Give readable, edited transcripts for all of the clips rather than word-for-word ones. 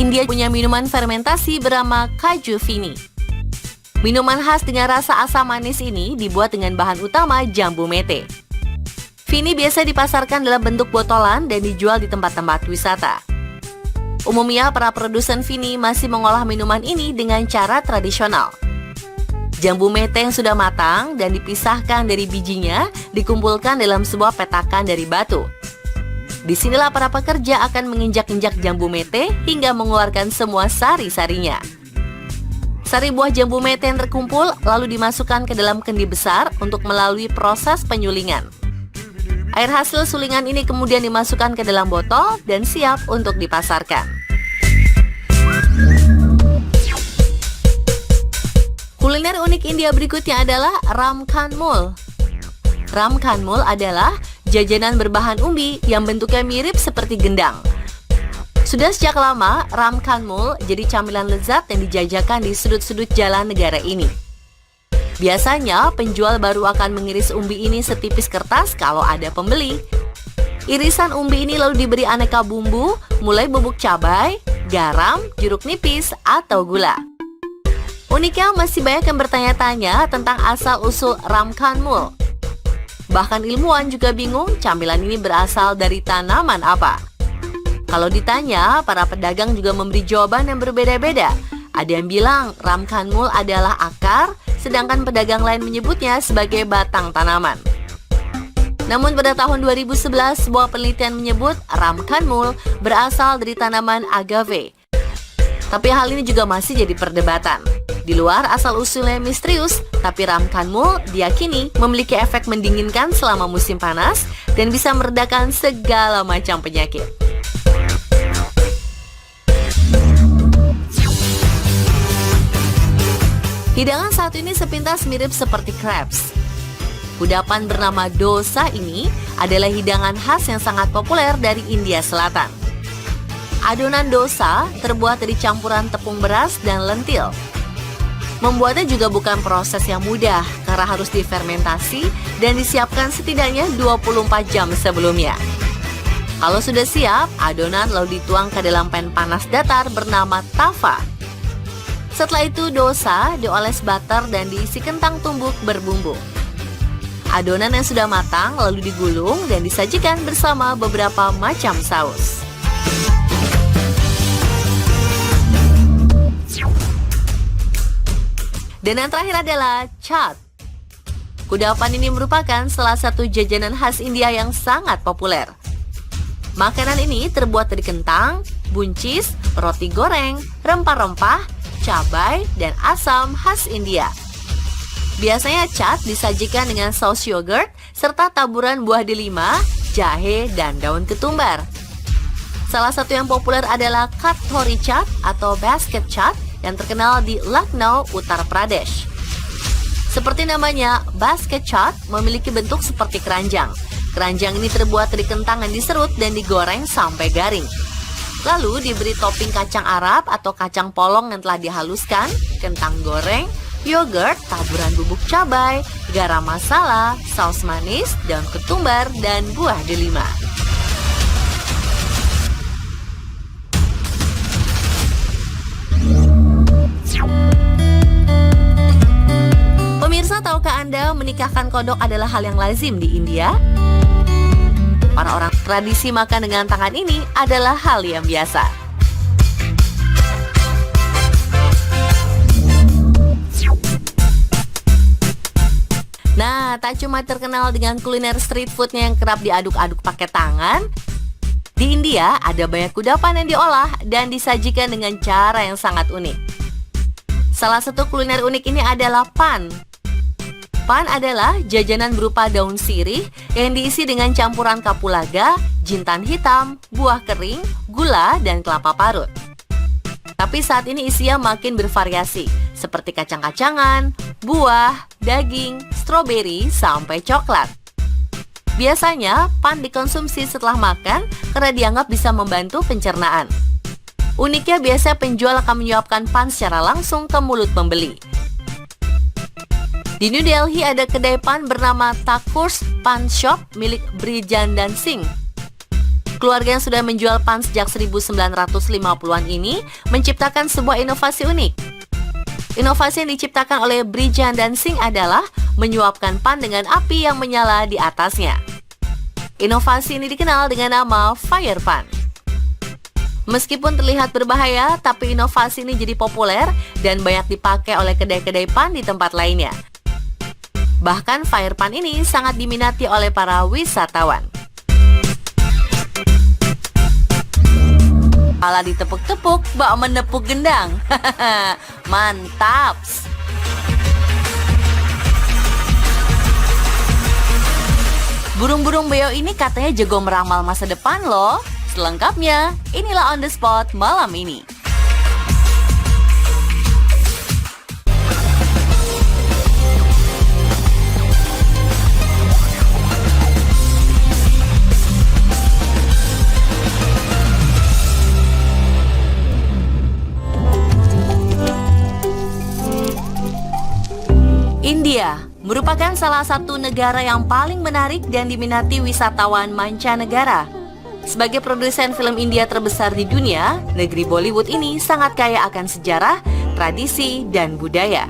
India punya minuman fermentasi bernama Kaju Fini. Minuman khas dengan rasa asam manis ini dibuat dengan bahan utama jambu mete. Fini biasa dipasarkan dalam bentuk botolan dan dijual di tempat-tempat wisata. Umumnya para produsen Fini masih mengolah minuman ini dengan cara tradisional. Jambu mete yang sudah matang dan dipisahkan dari bijinya dikumpulkan dalam sebuah petakan dari batu. Disinilah para pekerja akan menginjak-injak jambu mete hingga mengeluarkan semua sari-sarinya. Sari buah jambu mete yang terkumpul lalu dimasukkan ke dalam kendi besar untuk melalui proses penyulingan. Air hasil sulingan ini kemudian dimasukkan ke dalam botol dan siap untuk dipasarkan. Kuliner unik India berikutnya adalah Ram Kanmul. Ram Kanmul adalah jajanan berbahan umbi yang bentuknya mirip seperti gendang. Sudah sejak lama, Ram Kanmul jadi camilan lezat yang dijajakan di sudut-sudut jalan negara ini. Biasanya, penjual baru akan mengiris umbi ini setipis kertas kalau ada pembeli. Irisan umbi ini lalu diberi aneka bumbu, mulai bubuk cabai, garam, jeruk nipis, atau gula. Uniknya, masih banyak yang bertanya-tanya tentang asal-usul Ram Kanmul. Bahkan ilmuwan juga bingung camilan ini berasal dari tanaman apa. Kalau ditanya, para pedagang juga memberi jawaban yang berbeda-beda. Ada yang bilang Ram Kanmul adalah akar, sedangkan pedagang lain menyebutnya sebagai batang tanaman. Namun pada tahun 2011, sebuah penelitian menyebut Ram Kanmul berasal dari tanaman agave. Tapi hal ini juga masih jadi perdebatan. Di luar asal-usulnya misterius, tapi Ram Kanmul diyakini memiliki efek mendinginkan selama musim panas dan bisa meredakan segala macam penyakit. Hidangan satu ini sepintas mirip seperti crepes. Kudapan bernama dosa ini adalah hidangan khas yang sangat populer dari India Selatan. Adonan dosa terbuat dari campuran tepung beras dan lentil. Membuatnya juga bukan proses yang mudah karena harus difermentasi dan disiapkan setidaknya 24 jam sebelumnya. Kalau sudah siap, adonan lalu dituang ke dalam pan panas datar bernama tava. Setelah itu dosa dioles butter dan diisi kentang tumbuk berbumbu. Adonan yang sudah matang lalu digulung dan disajikan bersama beberapa macam saus. Dan yang terakhir adalah chaat. Kudapan ini merupakan salah satu jajanan khas India yang sangat populer. Makanan ini terbuat dari kentang, buncis, roti goreng, rempah-rempah, cabai, dan asam khas India. Biasanya chaat disajikan dengan saus yogurt serta taburan buah delima, jahe, dan daun ketumbar. Salah satu yang populer adalah kathori chaat atau basket chaat yang terkenal di Lucknow, Uttar Pradesh. Seperti namanya, basket chaat memiliki bentuk seperti keranjang. Keranjang ini terbuat dari kentang yang diserut dan digoreng sampai garing. Lalu diberi topping kacang Arab atau kacang polong yang telah dihaluskan, kentang goreng, yogurt, taburan bubuk cabai, garam masala, saus manis, daun ketumbar, dan buah delima. Pemirsa, tahukah Anda menikahkan kodok adalah hal yang lazim di India? Para orang tradisi makan dengan tangan ini adalah hal yang biasa. Nah, tak cuma terkenal dengan kuliner street foodnya yang kerap diaduk-aduk pakai tangan, di India ada banyak kudapan yang diolah dan disajikan dengan cara yang sangat unik. Salah satu kuliner unik ini adalah pan. Pan adalah jajanan berupa daun sirih yang diisi dengan campuran kapulaga, jintan hitam, buah kering, gula, dan kelapa parut. Tapi saat ini isinya makin bervariasi, seperti kacang-kacangan, buah, daging, stroberi, sampai coklat. Biasanya, pan dikonsumsi setelah makan karena dianggap bisa membantu pencernaan. Uniknya, biasanya penjual akan menyuapkan pan secara langsung ke mulut pembeli. Di New Delhi ada kedai pan bernama Thakur's Pan Shop milik Brijandan Singh. Keluarga yang sudah menjual pan sejak 1950-an ini menciptakan sebuah inovasi unik. Inovasi yang diciptakan oleh Brijan dan Singh adalah menyuapkan pan dengan api yang menyala di atasnya. Inovasi ini dikenal dengan nama Fire Pan. Meskipun terlihat berbahaya, tapi inovasi ini jadi populer dan banyak dipakai oleh kedai-kedai pan di tempat lainnya. Bahkan Fire Pan ini sangat diminati oleh para wisatawan. Pala ditepuk-tepuk, bak menepuk gendang. Mantap! Burung-burung beo ini katanya jago meramal masa depan loh. Selengkapnya, inilah On The Spot malam ini. India merupakan salah satu negara yang paling menarik dan diminati wisatawan mancanegara. Sebagai produsen film India terbesar di dunia, negeri Bollywood ini sangat kaya akan sejarah, tradisi, dan budaya.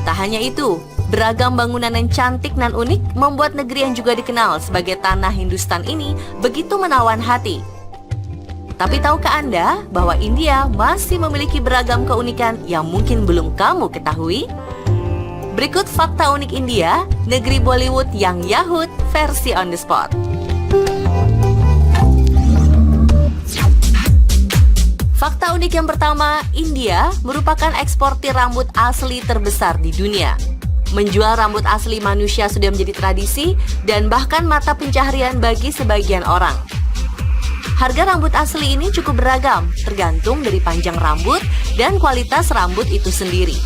Tak hanya itu, beragam bangunan yang cantik dan unik membuat negeri yang juga dikenal sebagai tanah Hindustan ini begitu menawan hati. Tapi tahukah Anda bahwa India masih memiliki beragam keunikan yang mungkin belum kamu ketahui? Berikut fakta unik India, negeri Bollywood yang Yahut versi On The Spot. Fakta unik yang pertama, India merupakan eksportir rambut asli terbesar di dunia. Menjual rambut asli manusia sudah menjadi tradisi dan bahkan mata pencaharian bagi sebagian orang. Harga rambut asli ini cukup beragam, tergantung dari panjang rambut dan kualitas rambut itu sendiri.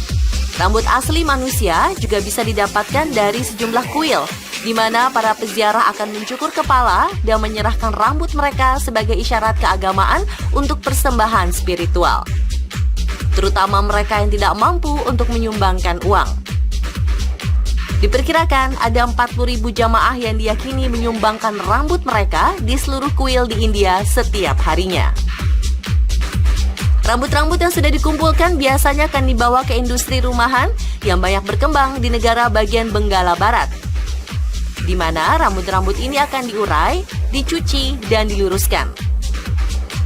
Rambut asli manusia juga bisa didapatkan dari sejumlah kuil, di mana para peziarah akan mencukur kepala dan menyerahkan rambut mereka sebagai isyarat keagamaan untuk persembahan spiritual. Terutama mereka yang tidak mampu untuk menyumbangkan uang. Diperkirakan ada 40.000 jamaah yang diyakini menyumbangkan rambut mereka di seluruh kuil di India setiap harinya. Rambut-rambut yang sudah dikumpulkan biasanya akan dibawa ke industri rumahan yang banyak berkembang di negara bagian Benggala Barat, di mana rambut-rambut ini akan diurai, dicuci, dan diluruskan.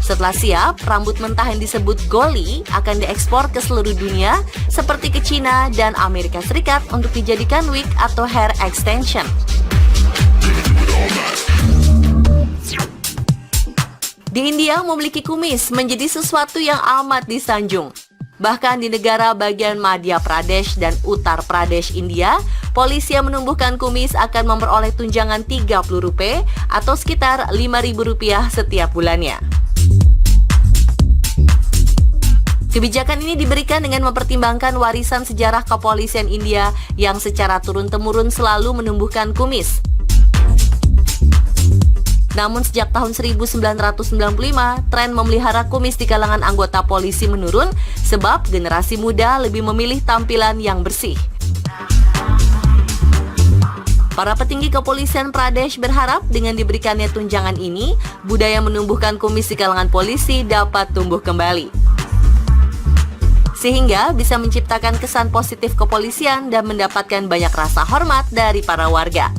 Setelah siap, rambut mentah yang disebut goli akan diekspor ke seluruh dunia seperti ke China dan Amerika Serikat untuk dijadikan wig atau hair extension. Di India memiliki kumis menjadi sesuatu yang amat disanjung. Bahkan di negara bagian Madhya Pradesh dan Uttar Pradesh India, polisi yang menumbuhkan kumis akan memperoleh tunjangan Rp30 atau sekitar Rp5.000 setiap bulannya. Kebijakan ini diberikan dengan mempertimbangkan warisan sejarah kepolisian India yang secara turun-temurun selalu menumbuhkan kumis. Namun sejak tahun 1995, tren memelihara kumis di kalangan anggota polisi menurun sebab generasi muda lebih memilih tampilan yang bersih. Para petinggi kepolisian Pradesh berharap dengan diberikannya tunjangan ini, budaya menumbuhkan kumis di kalangan polisi dapat tumbuh kembali. Sehingga bisa menciptakan kesan positif kepolisian dan mendapatkan banyak rasa hormat dari para warga.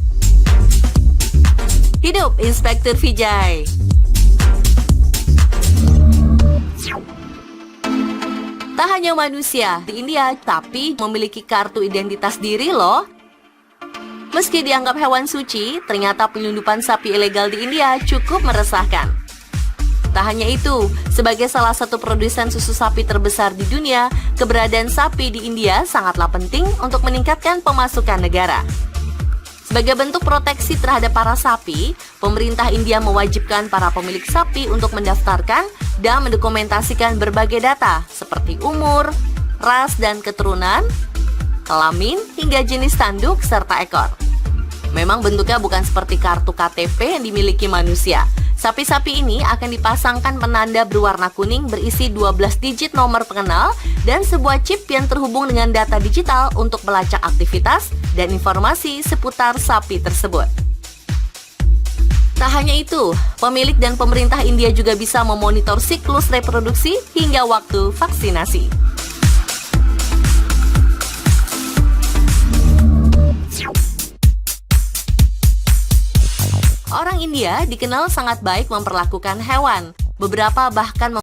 Hidup Inspektur Vijay. Tak hanya manusia di India, tapi memiliki kartu identitas diri loh. Meski dianggap hewan suci, ternyata penyelundupan sapi ilegal di India cukup meresahkan. Tak hanya itu, sebagai salah satu produsen susu sapi terbesar di dunia, keberadaan sapi di India sangatlah penting untuk meningkatkan pemasukan negara. Sebagai bentuk proteksi terhadap para sapi, pemerintah India mewajibkan para pemilik sapi untuk mendaftarkan dan mendokumentasikan berbagai data seperti umur, ras dan keturunan, kelamin, hingga jenis tanduk serta ekor. Memang bentuknya bukan seperti kartu KTP yang dimiliki manusia. Sapi-sapi ini akan dipasangkan penanda berwarna kuning berisi 12 digit nomor pengenal dan sebuah chip yang terhubung dengan data digital untuk melacak aktivitas dan informasi seputar sapi tersebut. Tak hanya itu, pemilik dan pemerintah India juga bisa memonitor siklus reproduksi hingga waktu vaksinasi. Orang India dikenal sangat baik memperlakukan hewan. Beberapa bahkan